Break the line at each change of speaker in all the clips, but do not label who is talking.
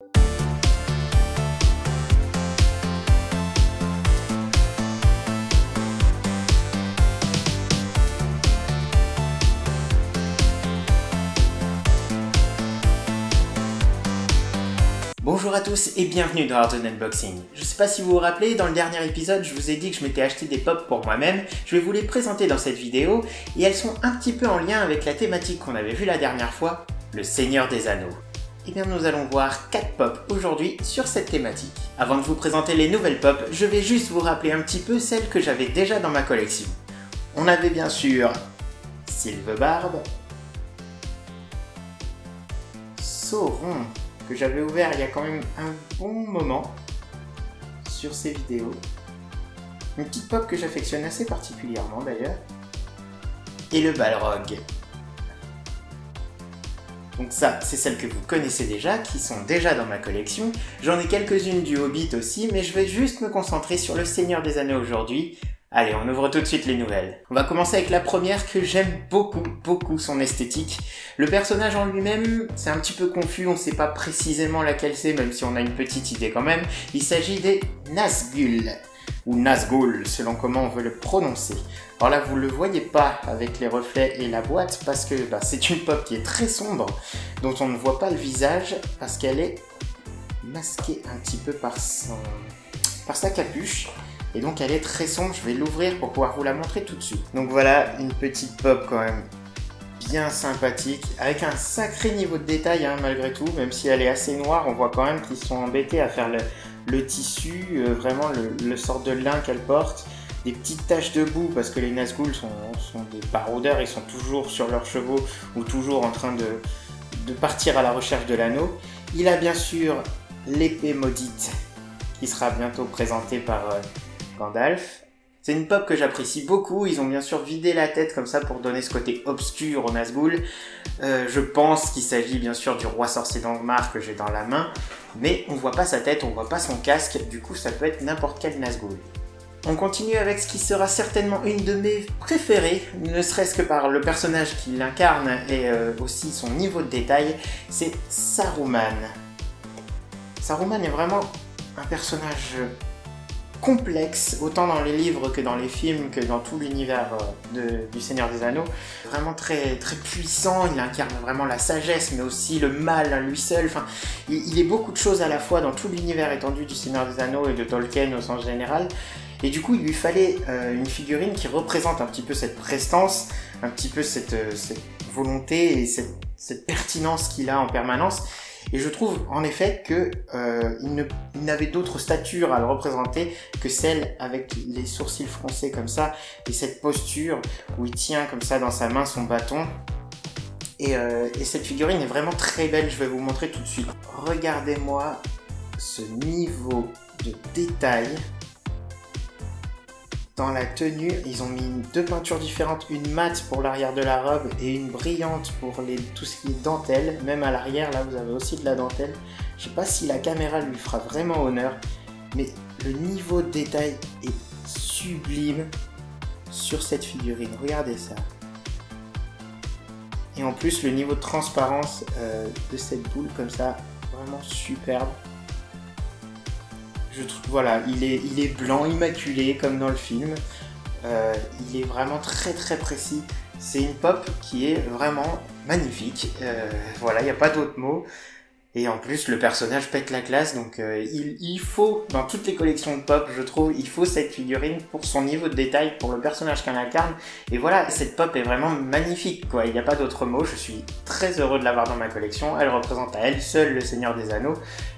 Bonjour à tous et bienvenue dans Art Unboxing. Je sais pas si vous vous rappelez, dans le dernier épisode, je vous ai dit que je m'étais acheté des pops pour moi-même. Je vais vous les présenter dans cette vidéo et elles sont un petit peu en lien avec la thématique qu'on avait vue la dernière fois, le Seigneur des Anneaux. Et bien nous allons voir 4 pops aujourd'hui sur cette thématique. Avant de vous présenter les nouvelles pops, je vais juste vous rappeler un petit peu celles que j'avais déjà dans ma collection. On avait bien sûr Sylvebarbe, Sauron, que j'avais ouvert il y a quand même un bon moment sur ces vidéos. Une petite pop que j'affectionne assez particulièrement d'ailleurs. Et le Balrog. Donc ça, c'est celles que vous connaissez déjà, qui sont déjà dans ma collection. J'en ai quelques-unes du Hobbit aussi, mais je vais juste me concentrer sur le Seigneur des Anneaux aujourd'hui. Allez, on ouvre tout de suite les nouvelles. On va commencer avec la première que j'aime beaucoup son esthétique. Le personnage en lui-même, c'est un petit peu confus, on ne sait pas précisément laquelle c'est, même si on a une petite idée quand même. Il s'agit des Nazgûl, ou Nazgûl, selon comment on veut le prononcer. Alors là, vous ne le voyez pas avec les reflets et la boîte, parce que c'est une pop qui est très sombre, dont on ne voit pas le visage, parce qu'elle est masquée un petit peu par sa capuche. Et donc elle est très sombre, je vais l'ouvrir pour pouvoir vous la montrer tout de suite. Donc voilà, une petite pop quand même bien sympathique, avec un sacré niveau de détail malgré tout, même si elle est assez noire, on voit quand même qu'ils sont embêtés à faire le tissu, vraiment le sort de lin qu'elle porte. Des petites taches de boue, parce que les Nazgûl sont des baroudeurs, ils sont toujours sur leurs chevaux, ou toujours en train de partir à la recherche de l'anneau. Il a bien sûr l'épée maudite, qui sera bientôt présentée par Gandalf. C'est une pop que j'apprécie beaucoup, ils ont bien sûr vidé la tête comme ça pour donner ce côté obscur aux Nazgûl. Je pense qu'il s'agit bien sûr du roi sorcier d'Angmar que j'ai dans la main, mais on voit pas sa tête, on voit pas son casque, du coup ça peut être n'importe quel Nazgûl. On continue avec ce qui sera certainement une de mes préférées, ne serait-ce que par le personnage qui l'incarne et aussi son niveau de détail, c'est Saruman. Saruman est vraiment un personnage complexe, autant dans les livres que dans les films, que dans tout l'univers du Seigneur des Anneaux. Vraiment très puissant, il incarne vraiment la sagesse, mais aussi le mal, lui seul. Enfin, il est beaucoup de choses à la fois dans tout l'univers étendu du Seigneur des Anneaux et de Tolkien au sens général. Et du coup, il lui fallait une figurine qui représente un petit peu cette prestance, un petit peu cette volonté et cette pertinence qu'il a en permanence. Et je trouve en effet qu'il n'avait d'autre stature à le représenter que celle avec les sourcils froncés comme ça, et cette posture où il tient comme ça dans sa main son bâton. Et cette figurine est vraiment très belle, je vais vous montrer tout de suite. Regardez-moi ce niveau de détail dans la tenue. Ils ont mis deux peintures différentes, une mate pour l'arrière de la robe et une brillante pour tout ce qui est dentelle. Même à l'arrière, là, vous avez aussi de la dentelle. Je sais pas si la caméra lui fera vraiment honneur, mais le niveau de détail est sublime sur cette figurine. Regardez ça. Et en plus, le niveau de transparence de cette boule comme ça, vraiment superbe. Je trouve, voilà, il est blanc, immaculé, comme dans le film. Il est vraiment très précis. C'est une pop qui est vraiment magnifique. Voilà, il n'y a pas d'autre mot. Et en plus, le personnage pète la classe. Donc, il faut, dans toutes les collections de pop, je trouve, il faut cette figurine pour son niveau de détail, pour le personnage qu'elle incarne. Et voilà, cette pop est vraiment magnifique, quoi. Il n'y a pas d'autre mot. Je suis très heureux de l'avoir dans ma collection. Elle représente à elle seule le Seigneur des Anneaux.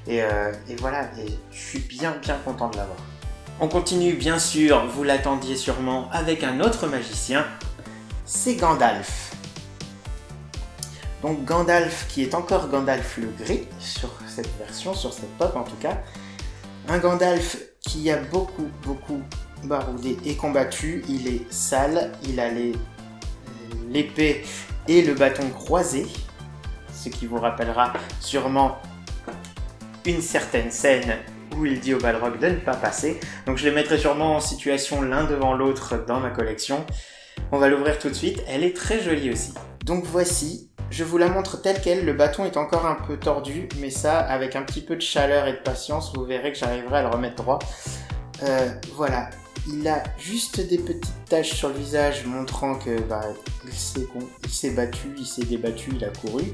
Et voilà, et je suis bien content de l'avoir. On continue, bien sûr, vous l'attendiez sûrement, avec un autre magicien. C'est Gandalf. Donc Gandalf qui est encore Gandalf le Gris sur cette version, sur cette pop en tout cas. Un Gandalf qui a beaucoup baroudé et combattu. Il est sale, il a l'épée et le bâton croisés, ce qui vous rappellera sûrement une certaine scène où il dit au Balrog de ne pas passer. Donc je les mettrai sûrement en situation l'un devant l'autre dans ma collection. On va l'ouvrir tout de suite, elle est très jolie aussi. Donc voici je vous la montre telle quelle. Le bâton est encore un peu tordu, mais ça, avec un petit peu de chaleur et de patience, vous verrez que j'arriverai à le remettre droit. Voilà, il a juste des petites taches sur le visage montrant que il s'est battu, il s'est débattu, il a couru.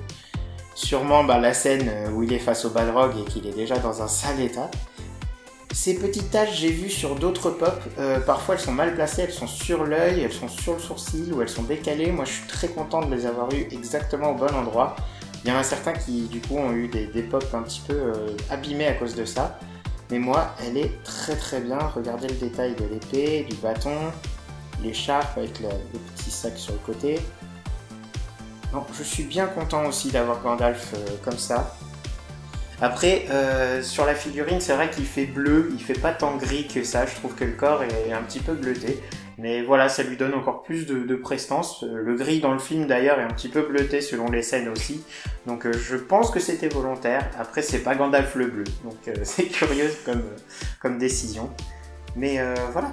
Sûrement la scène où il est face au Balrog et qu'il est déjà dans un sale état. Ces petites taches, j'ai vu sur d'autres pop, parfois elles sont mal placées, elles sont sur l'œil, elles sont sur le sourcil ou elles sont décalées. Moi je suis très content de les avoir eues exactement au bon endroit. Il y en a certains qui du coup ont eu des pop un petit peu abîmés à cause de ça. Mais moi elle est très bien. Regardez le détail de l'épée, du bâton, l'écharpe avec le petit sac sur le côté. Donc je suis bien content aussi d'avoir Gandalf comme ça. Après, sur la figurine, c'est vrai qu'il fait bleu, il fait pas tant gris que ça, je trouve que le corps est un petit peu bleuté. Mais voilà, ça lui donne encore plus de prestance. Le gris dans le film d'ailleurs est un petit peu bleuté selon les scènes aussi. Donc je pense que c'était volontaire. Après, c'est pas Gandalf le bleu, donc c'est curieux comme décision. Mais voilà,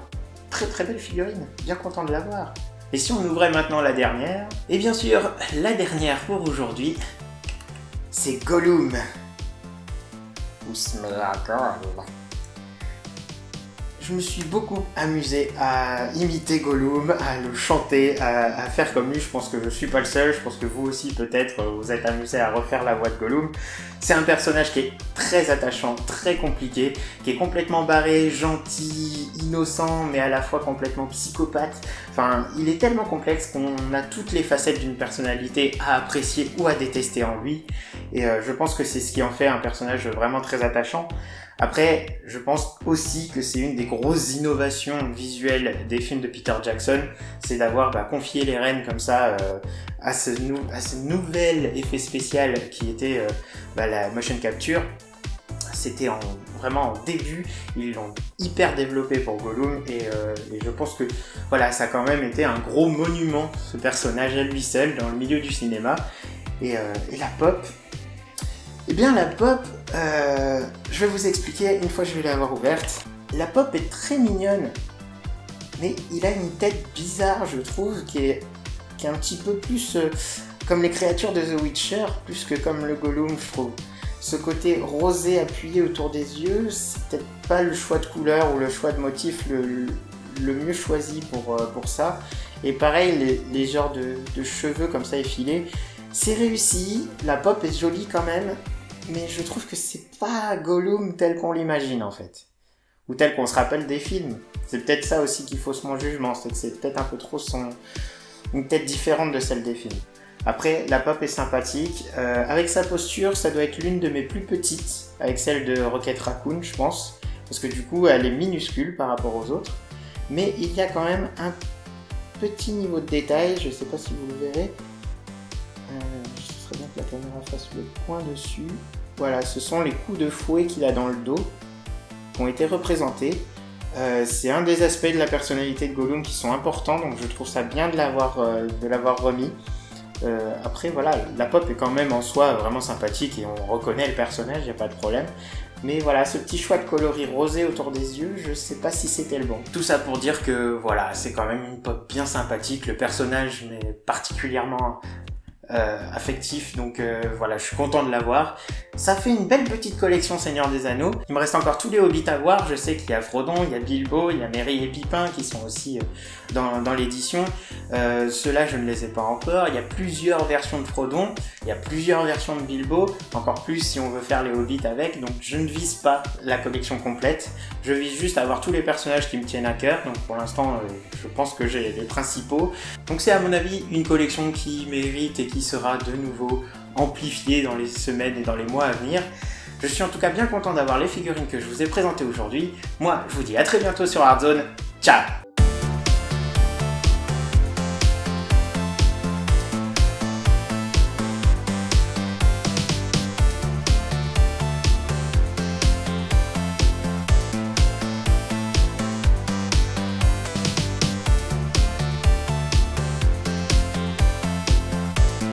très belle figurine, bien content de l'avoir. Et si on ouvrait maintenant la dernière? Et bien sûr, la dernière pour aujourd'hui, c'est Gollum. Je me suis beaucoup amusé à imiter Gollum, à le chanter, à faire comme lui. Je pense que je suis pas le seul, je pense que vous aussi peut-être vous êtes amusé à refaire la voix de Gollum. C'est un personnage qui est très attachant, très compliqué, qui est complètement barré, gentil, innocent, mais à la fois complètement psychopathe. Enfin, il est tellement complexe qu'on a toutes les facettes d'une personnalité à apprécier ou à détester en lui. Et je pense que c'est ce qui en fait un personnage vraiment très attachant. Après, je pense aussi que c'est une des grosses innovations visuelles des films de Peter Jackson, c'est d'avoir confié les rênes comme ça à ce nouvel effet spécial qui était la motion capture. C'était vraiment en début, ils l'ont hyper développé pour Gollum et je pense que voilà, ça a quand même été un gros monument, ce personnage à lui seul dans le milieu du cinéma. Et la pop, eh bien la pop, je vais vous expliquer une fois que je vais l'avoir ouverte. La pop est très mignonne, mais il a une tête bizarre, je trouve, qui est un petit peu plus comme les créatures de The Witcher, plus que comme le Gollum, je trouve. Ce côté rosé appuyé autour des yeux, c'est peut-être pas le choix de couleur ou le choix de motif le mieux choisi pour ça. Et pareil, les genres de cheveux comme ça effilés, c'est réussi, la pop est jolie quand même, mais je trouve que c'est pas Gollum tel qu'on l'imagine en fait. Ou tel qu'on se rappelle des films. C'est peut-être ça aussi qui fausse mon jugement, c'est que c'est peut-être un peu trop une tête différente de celle des films. Après, la pop est sympathique. Avec sa posture, ça doit être l'une de mes plus petites, avec celle de Rocket Raccoon, je pense. Parce que du coup, elle est minuscule par rapport aux autres. Mais il y a quand même un petit niveau de détail, je ne sais pas si vous le verrez. Ce serait bien que la caméra fasse le point dessus. Voilà, ce sont les coups de fouet qu'il a dans le dos, qui ont été représentés. C'est un des aspects de la personnalité de Gollum qui sont importants, donc je trouve ça bien de l'avoir remis. Après voilà, la pop est quand même en soi vraiment sympathique et on reconnaît le personnage, il n'y a pas de problème. Mais voilà, ce petit choix de coloris rosé autour des yeux, je sais pas si c'était le bon. Tout ça pour dire que voilà, c'est quand même une pop bien sympathique, le personnage m'est particulièrement affectif, donc voilà, je suis content de l'avoir. Ça fait une belle petite collection Seigneur des Anneaux. Il me reste encore tous les Hobbits à voir. Je sais qu'il y a Frodon, il y a Bilbo, il y a Merry et Pippin qui sont aussi dans l'édition. Ceux-là, je ne les ai pas encore. Il y a plusieurs versions de Frodon, il y a plusieurs versions de Bilbo, encore plus si on veut faire les Hobbits avec. Donc je ne vise pas la collection complète. Je vise juste à avoir tous les personnages qui me tiennent à cœur. Donc pour l'instant, je pense que j'ai les principaux. Donc c'est à mon avis une collection qui mérite et qui sera de nouveau amplifiée dans les semaines et dans les mois à venir. Je suis en tout cas bien content d'avoir les figurines que je vous ai présentées aujourd'hui. Moi, je vous dis à très bientôt sur Hardzone. Ciao!